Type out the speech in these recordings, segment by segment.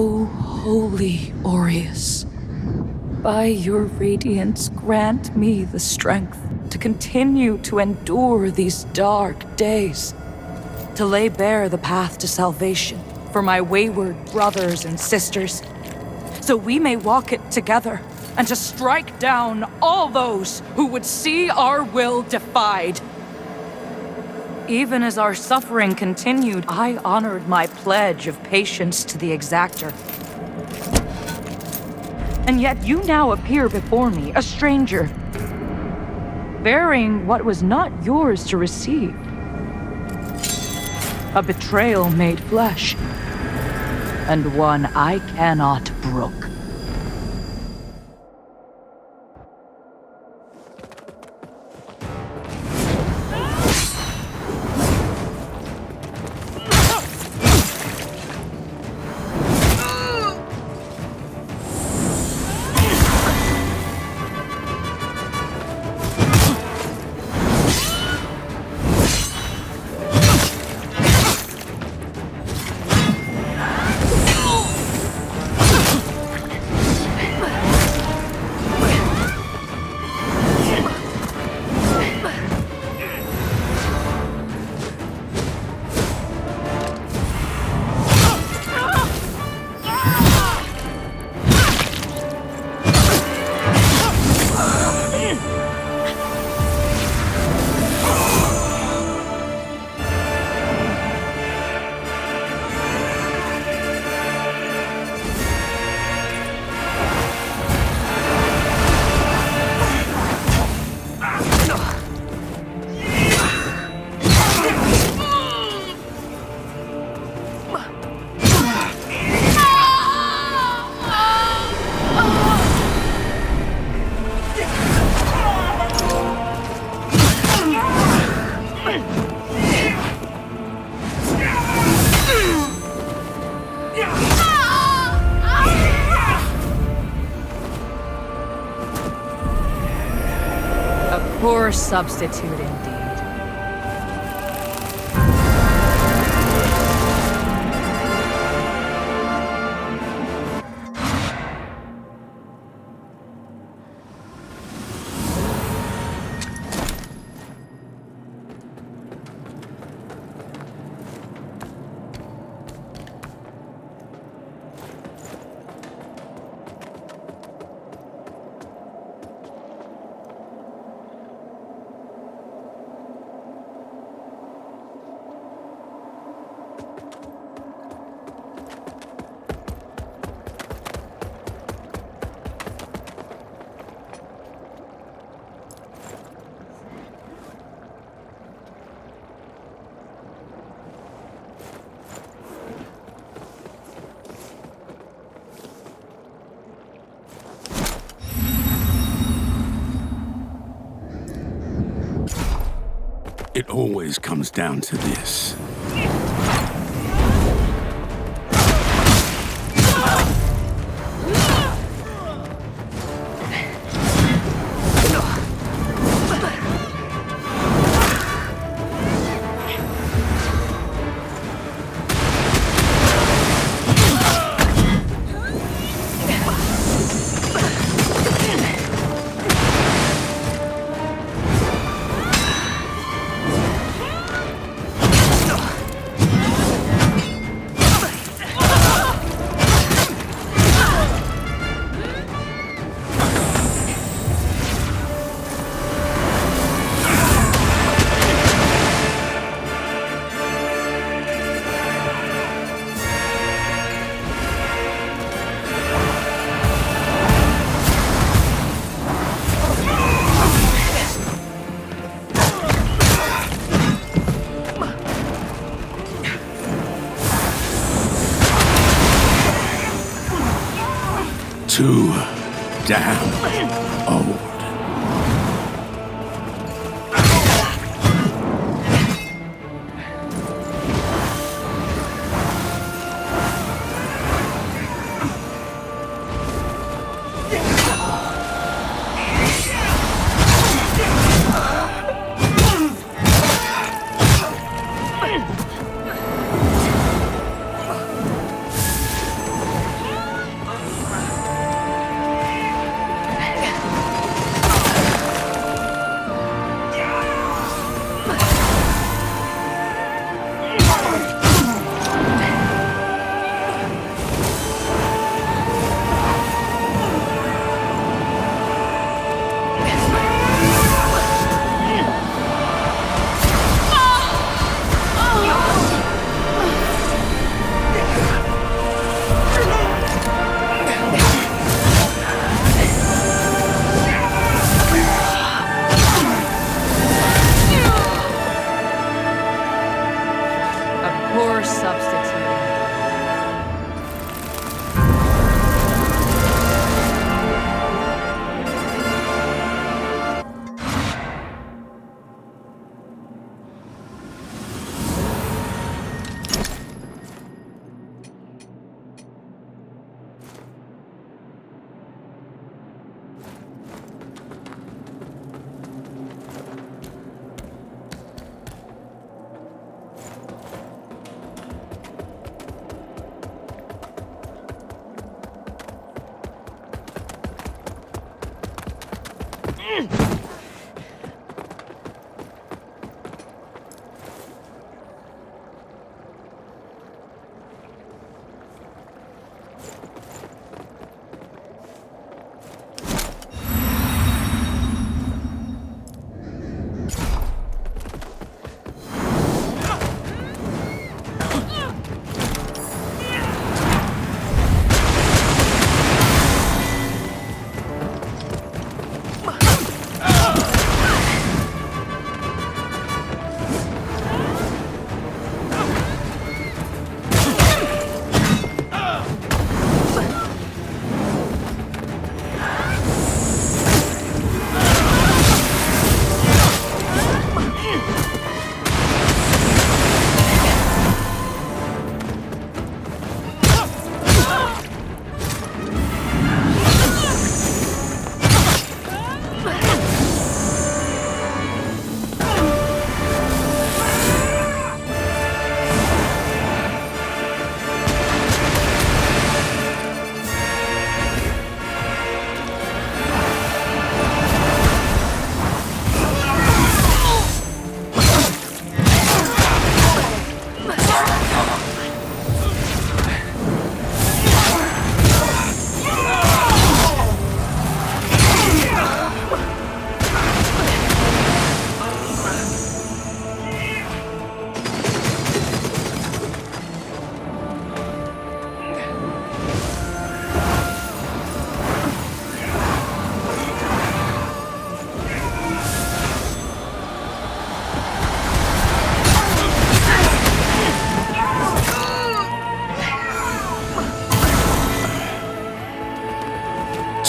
O holy Aureus, by your radiance grant me the strength to continue to endure these dark days, to lay bare the path to salvation for my wayward brothers and sisters, so we may walk it together, and to strike down all those who would see our will defied. Even as our suffering continued, I honored my pledge of patience to the exactor. And yet you now appear before me, a stranger, bearing what was not yours to receive. A betrayal made flesh, and one I cannot brook. Poor substitute indeed. It always comes down to this. Too damn old.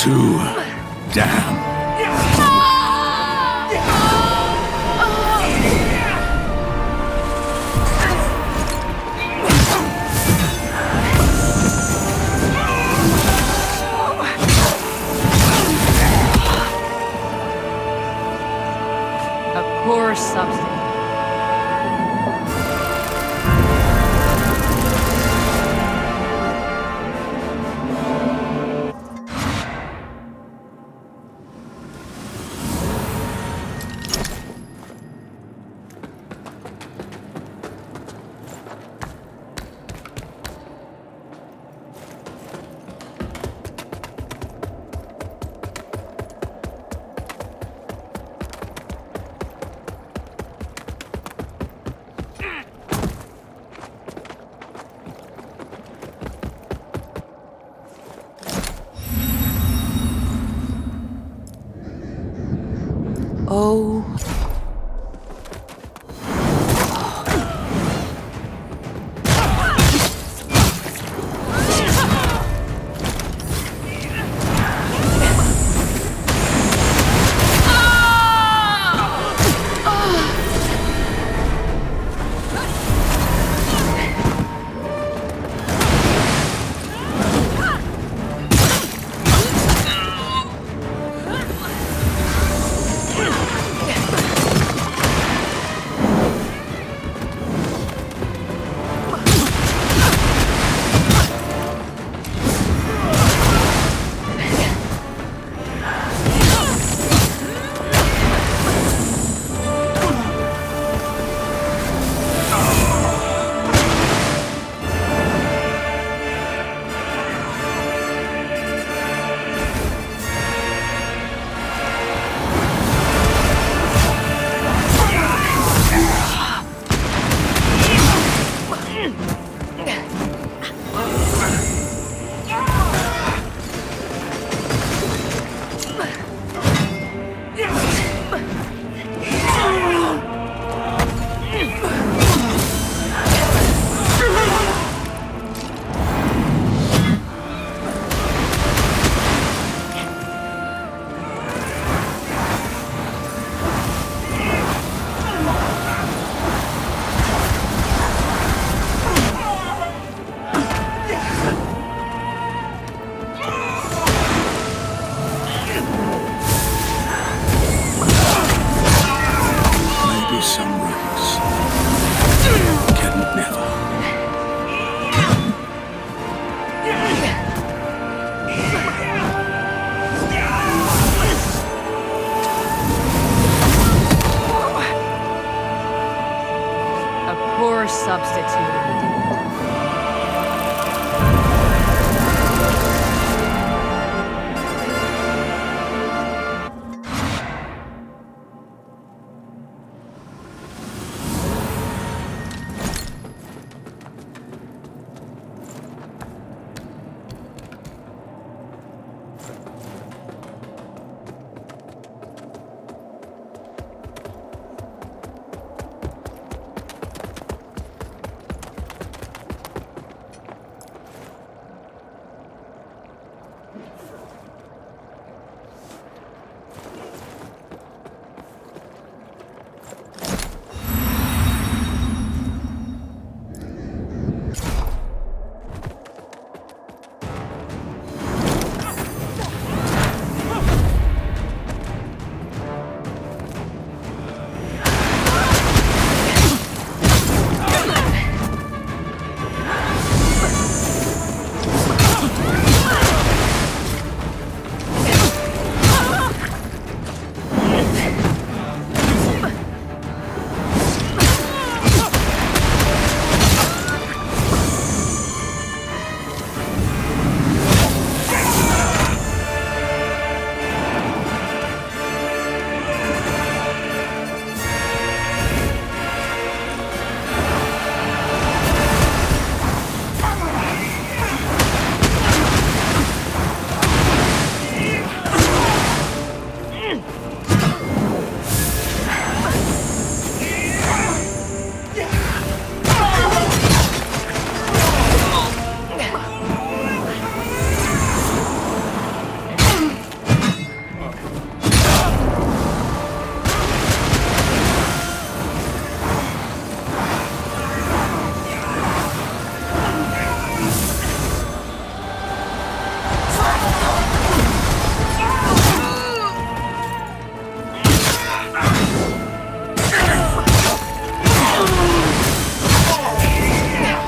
Too damn. A poor substance. Oh.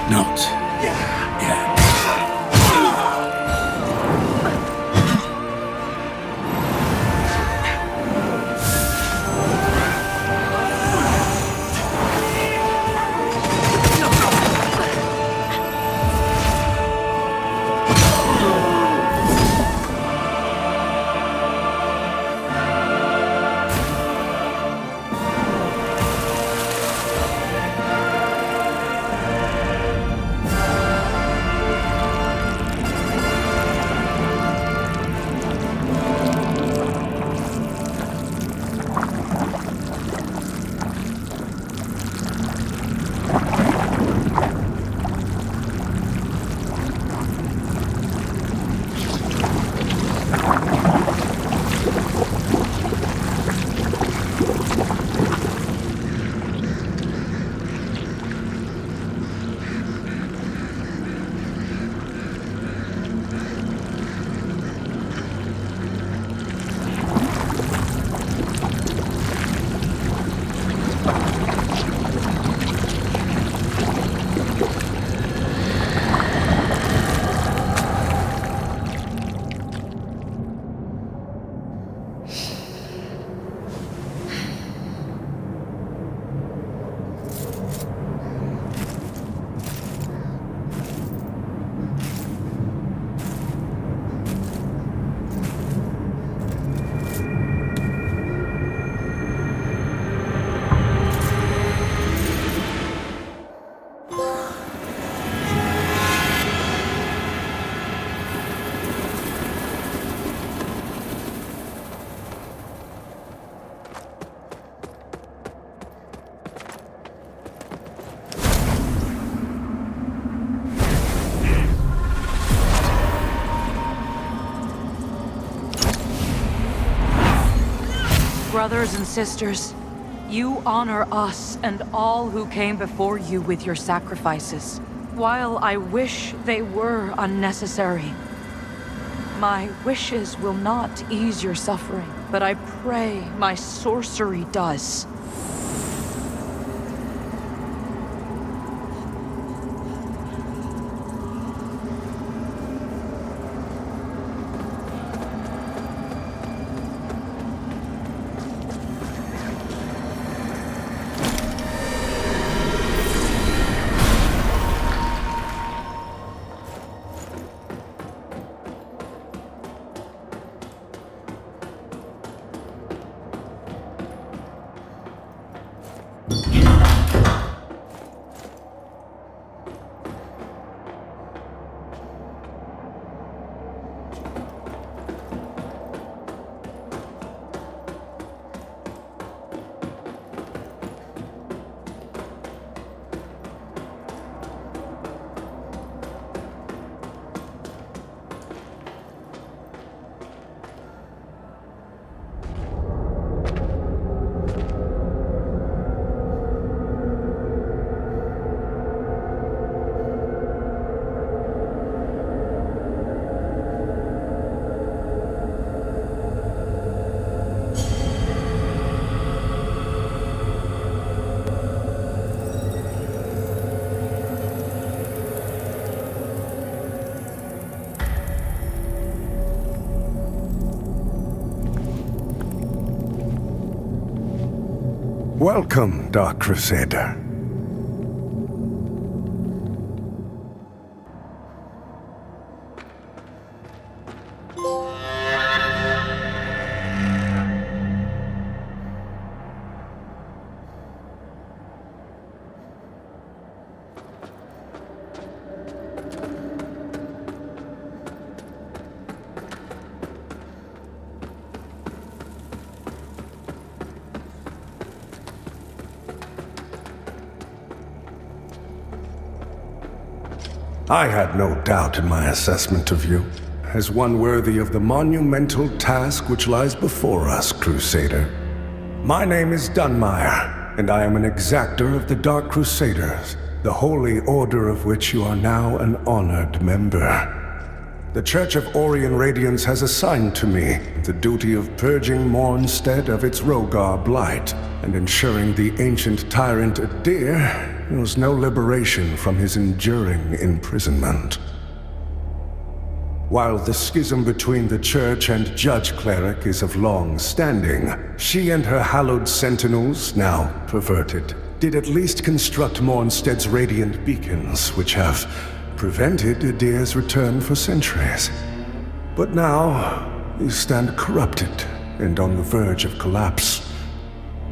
Not yet. Brothers and sisters, you honor us and all who came before you with your sacrifices. While I wish they were unnecessary, my wishes will not ease your suffering, but I pray my sorcery does. Welcome, Dark Crusader. I had no doubt in my assessment of you, as one worthy of the monumental task which lies before us, Crusader. My name is Dunmire, and I am an exactor of the Dark Crusaders, the holy order of which you are now an honored member. The Church of Orient Radiance has assigned to me the duty of purging Mornstead of its Rogar blight and ensuring the ancient tyrant Adir knows no liberation from his enduring imprisonment. While the schism between the Church and Judge Cleric is of long standing, she and her hallowed sentinels, now perverted, did at least construct Mornstead's radiant beacons, which have prevented Adir's return for centuries. But now, you stand corrupted and on the verge of collapse.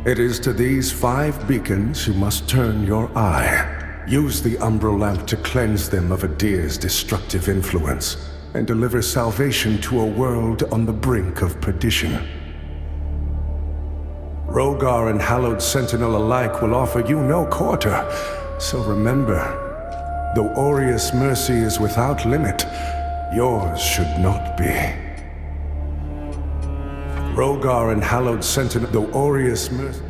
It is to these 5 beacons you must turn your eye. Use the umbral lamp to cleanse them of Adir's destructive influence, and deliver salvation to a world on the brink of perdition. Rogar and Hallowed Sentinel alike will offer you no quarter, so remember, though Aureus' mercy is without limit, yours should not be. Rogar and Hallowed Sentinel, though Aureus' mercy...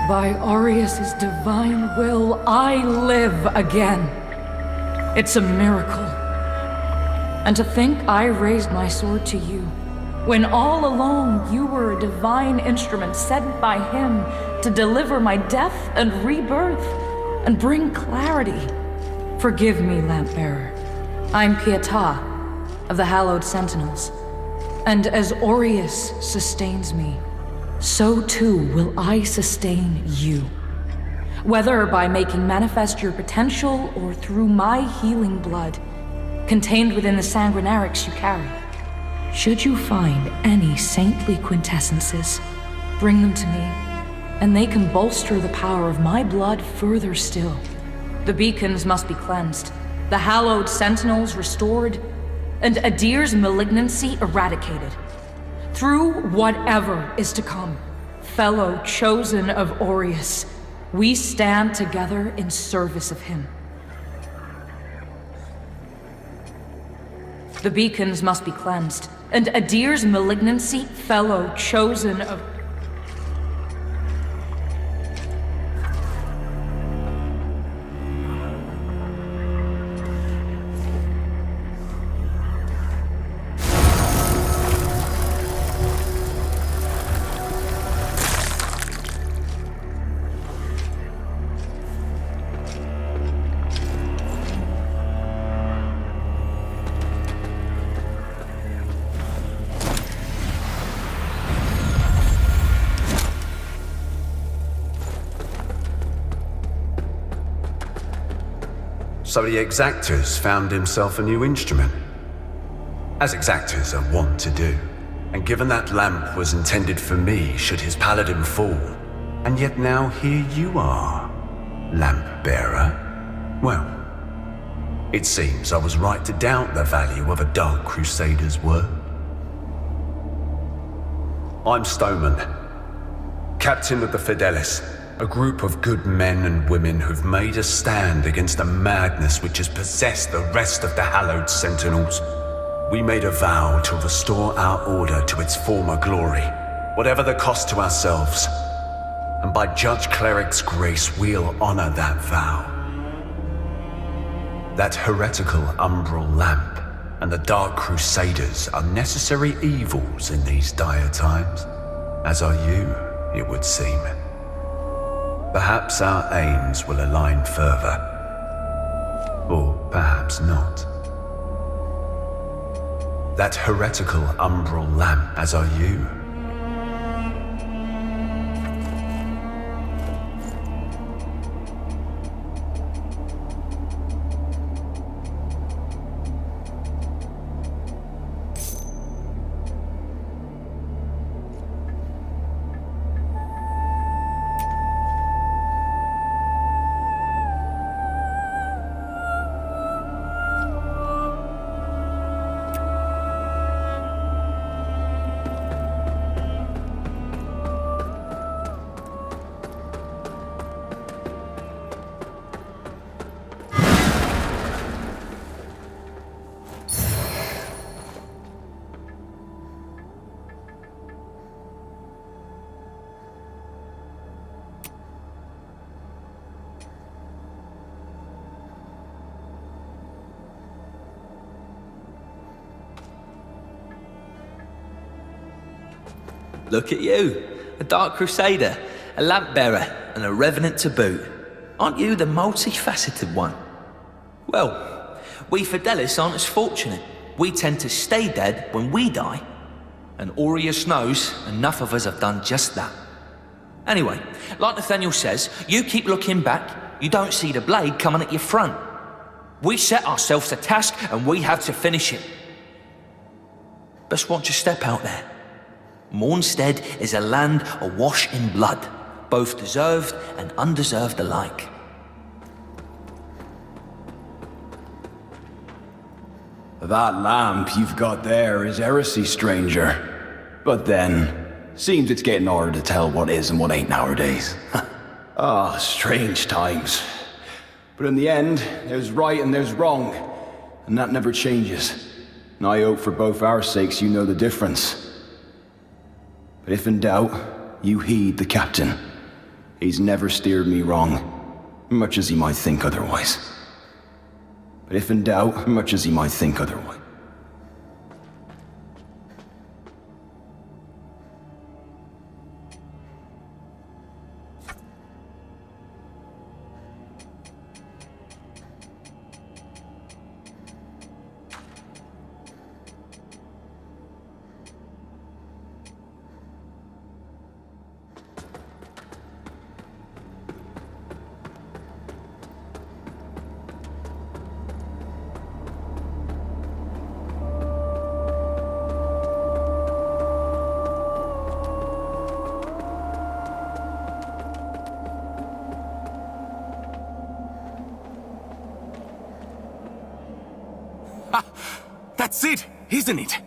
By Aureus' divine will, I live again. It's a miracle. And to think I raised my sword to you, when all along you were a divine instrument sent by him to deliver my death and rebirth and bring clarity. Forgive me, Lampbearer. I'm Pieta of the Hallowed Sentinels. And as Aureus sustains me, so too will I sustain you. Whether by making manifest your potential or through my healing blood, contained within the sanguinarics you carry. Should you find any saintly quintessences, bring them to me, and they can bolster the power of my blood further still. The beacons must be cleansed, the hallowed sentinels restored, and Adir's malignancy eradicated. Through whatever is to come, fellow chosen of Aureus, we stand together in service of him. The beacons must be cleansed, and Adir's malignancy, fellow chosen of... So the exactors found himself a new instrument, as exactors are wont to do. And given that lamp was intended for me should his paladin fall, and yet now here you are, lamp bearer. Well, it seems I was right to doubt the value of a Dark Crusader's word. I'm Stoneman, captain of the Fidelis. A group of good men and women who've made a stand against the madness which has possessed the rest of the Hallowed Sentinels. We made a vow to restore our order to its former glory, whatever the cost to ourselves. And by Judge Cleric's grace, we'll honor that vow. That heretical umbral lamp and the Dark Crusaders are necessary evils in these dire times, as are you, it would seem. Perhaps our aims will align further. Or perhaps not. That heretical umbral lamp, as are you. Look at you, a Dark Crusader, a lamp bearer, and a revenant to boot. Aren't you the multifaceted one? Well, we Fidelis aren't as fortunate. We tend to stay dead when we die. And Aureus knows enough of us have done just that. Anyway, like Nathaniel says, you keep looking back, you don't see the blade coming at your front. We set ourselves a task and we have to finish it. Best watch your step out there. Mornstead is a land awash in blood, both deserved and undeserved alike. That lamp you've got there is heresy, stranger. But then, seems it's getting harder to tell what is and what ain't nowadays. Ah, strange times. But in the end, there's right and there's wrong, and that never changes. And I hope for both our sakes you know the difference. But if in doubt, you heed the captain. He's never steered me wrong, much as he might think otherwise. But if in doubt, much as he might think otherwise. That's it, isn't it?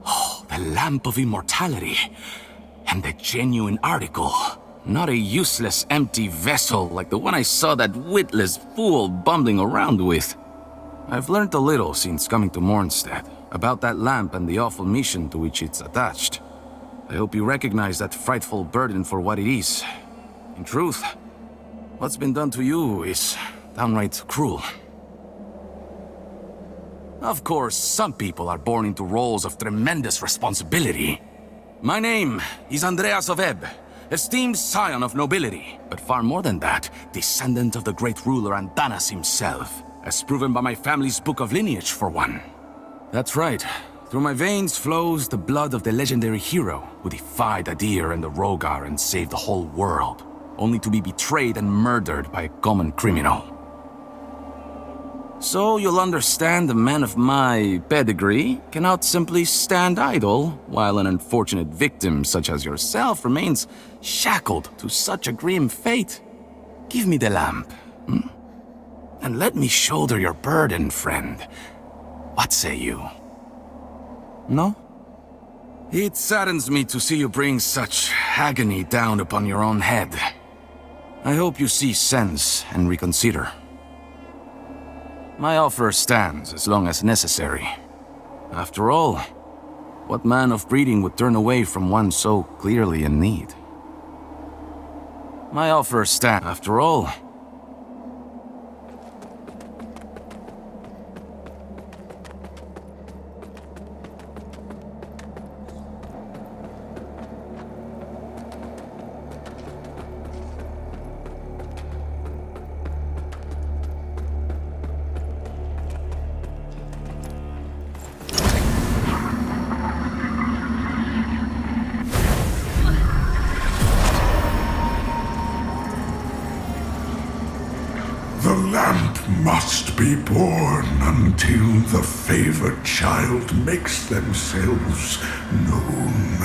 Oh, the Lamp of Immortality. And the genuine article. Not a useless, empty vessel like the one I saw that witless fool bumbling around with. I've learned a little since coming to Mornstead about that lamp and the awful mission to which it's attached. I hope you recognize that frightful burden for what it is. In truth, what's been done to you is downright cruel. Of course, some people are born into roles of tremendous responsibility. My name is Andreas of Ebb, esteemed scion of nobility, but far more than that, descendant of the great ruler Andanas himself, as proven by my family's book of lineage, for one. That's right. Through my veins flows the blood of the legendary hero who defied Adir and the Rogar and saved the whole world, only to be betrayed and murdered by a common criminal. So you'll understand a man of my pedigree cannot simply stand idle while an unfortunate victim such as yourself remains shackled to such a grim fate. Give me the lamp, and let me shoulder your burden, friend. What say you? No? It saddens me to see you bring such agony down upon your own head. I hope you see sense and reconsider. My offer stands as long as necessary. After all, what man of breeding would turn away from one so clearly in need? My offer stands. After all, The lamp must be born until the favored child makes themselves known.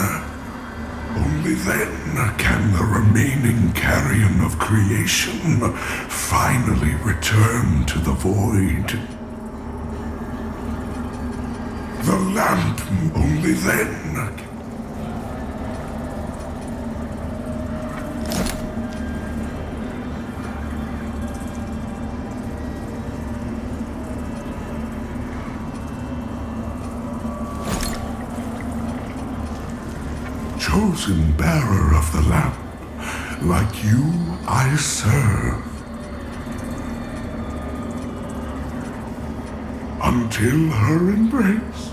Only then can the remaining carrion of creation finally return to the void. The lamp, only then. Chosen bearer of the lamp, like you I serve. Until her embrace.